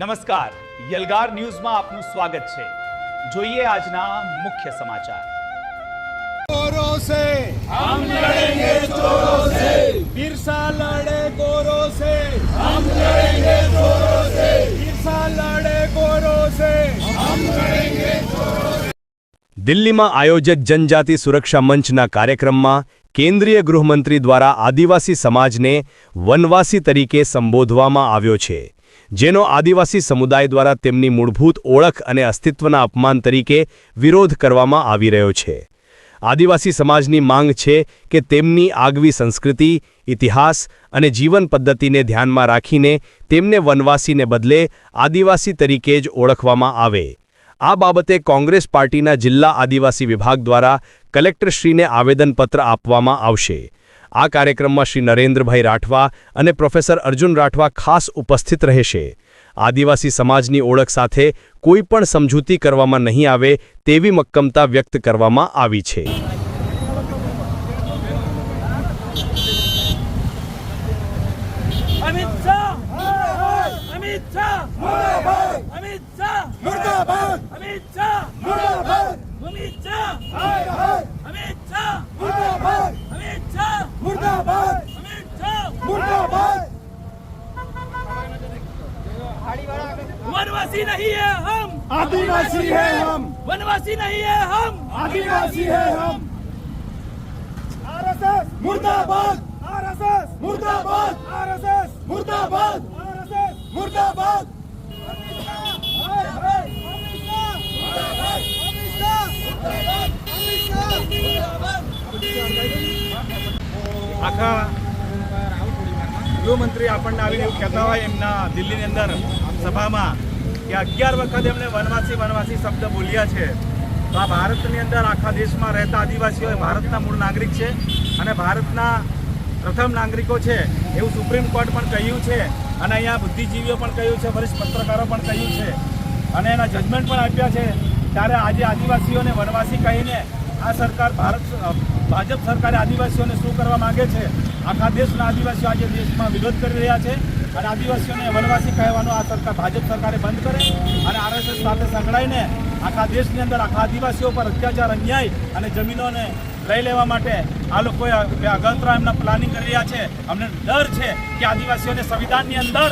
નમસ્કાર, યલગાર ન્યૂઝમાં આપનું સ્વાગત છે। જોઈએ આજના મુખ્ય સમાચાર। गोरों से हम लड़ेंगे चोरों से, बिरसा लड़े गोरों से हम लड़ेंगे चोरों से, बिरसा लड़े गोरों से हम लड़ेंगे चोरों से। દિલ્હીમાં આયોજિત જનજાતિ સુરક્ષા મંચના કાર્યક્રમમાં કેન્દ્રીય ગૃહમંત્રી દ્વારા આદિવાસી સમાજને વનવાસી તરીકે સંબોધવામાં આવ્યો છે, જેનો આદિવાસી સમુદાય દ્વારા તેમની મૂળભૂત ઓળખ અને અસ્તિત્વના અપમાન તરીકે વિરોધ કરવામાં આવી રહ્યો છે। આદિવાસી સમાજની માંગ છે કે તેમની આગવી સંસ્કૃતિ, ઇતિહાસ અને જીવન પદ્ધતિને ધ્યાનમાં રાખીને તેમને વનવાસીને બદલે આદિવાસી તરીકે જ ઓળખવામાં આવે। આ બાબતે કોંગ્રેસ પાર્ટીના જિલ્લા આદિવાસી વિભાગ દ્વારા કલેક્ટરશ્રીને આવેદનપત્ર આપવામાં આવશે। આ કાર્યક્રમમાં શ્રી નરેન્દ્રભાઈ રાઠવા અને પ્રોફેસર અર્જુન રાઠવા ખાસ ઉપસ્થિત રહેશે। આદિવાસી સમાજની ઓળખ સાથે કોઈ પણ સમજૂતી કરવામાં નહીં આવે તેવી મક્કમતા વ્યક્ત કરવામાં આવી છે। अमित शाह अमित शाह मुर्दाबाद, अमित शाह मुर्दाबाद, अमित शाह मुर्दाबाद, अमित शाह अमित शाह मुर्दाबाद, अमित शाह मुर्दाबाद, अमित शाह मुर्दाबाद। वनवासी नहीं है हम, आदिवासी है हम, वनवासी नहीं है हम, आदिवासी है हम। आरएसएस मुर्दाबाद, आरएसएस मुर्दाबाद, आरएसएस मुर्दाबाद, आरएसएस मुर्दाबाद। આખા ગૃહમંત્રી આપણને આવીને એવું કહેતા હોય એમના દિલ્હીની અંદર સભામાં કે 11 વખત એમણે વનવાસી વનવાસી શબ્દ બોલ્યા છે। તો આ ભારતની અંદર આખા દેશમાં રહેતા આદિવાસીઓ ભારતના મૂળ નાગરિક છે અને ભારતના પ્રથમ નાગરિકો છે એવું સુપ્રીમ કોર્ટ પણ કહ્યું છે અને અહીંયા બુદ્ધિજીવીઓ પણ કહ્યું છે, વરિષ્ઠ પત્રકારો પણ કહ્યું છે અને એના જજમેન્ટ પણ આપ્યા છે। ત્યારે આજે આદિવાસીઓને વનવાસી કહીને આ સરકાર ભાજપ સરકારે આદિવાસીઓને શું કરવા માગે છે? આખા દેશના આદિવાસીઓ આજે દેશમાં વિરોધ કરી રહ્યા છે અને આદિવાસીઓને વનવાસી કહેવાનું આ સરકાર ભાજપ સરકારે બંધ કરે અને આરએસએસ સાથે સંકળાઈને આખા દેશની અંદર આખા આદિવાસીઓ પર અત્યાચાર, અન્યાય અને જમીનોને લઈ લેવા માટે આ લોકોએ અગતરા એમના પ્લાનિંગ કરી રહ્યા છે। અમને ડર છે કે આદિવાસીઓને સંવિધાનની અંદર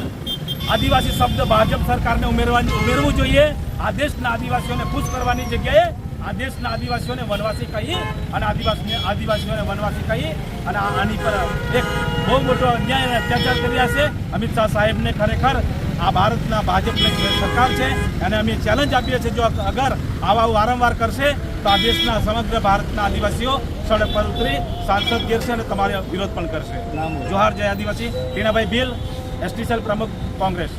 આદિવાસી શબ્દ ભાજપ સરકારને ઉમેરવું જોઈએ। આ દેશના આદિવાસીઓને ખુશ કરવાની જગ્યાએ આ દેશના આદિવાસીઓને વનવાસી કહી અને આદિવાસીઓને વનવાસી કહી અને આની પર એક બહુ મોટો અન્યાય અને અત્યાચાર કરી રહ્યા છે। અમિત શાહ સાહેબને ખરેખર આ ભારતના ભાજપની સરકાર છે અને અમે ચેલેન્જ આપીએ છીએ જો અગર આવા વારંવાર કરશે તો આ દેશના સમગ્ર ભારતના આદિવાસીઓ સડક પર ઉતરી સાંસદ ઘેરશે અને તમારો વિરોધ પણ કરશે। જોહાર જય આદિવાસી। ટીનાભાઈ ભીલ, એસટી સેલ પ્રમુખ, કોંગ્રેસ।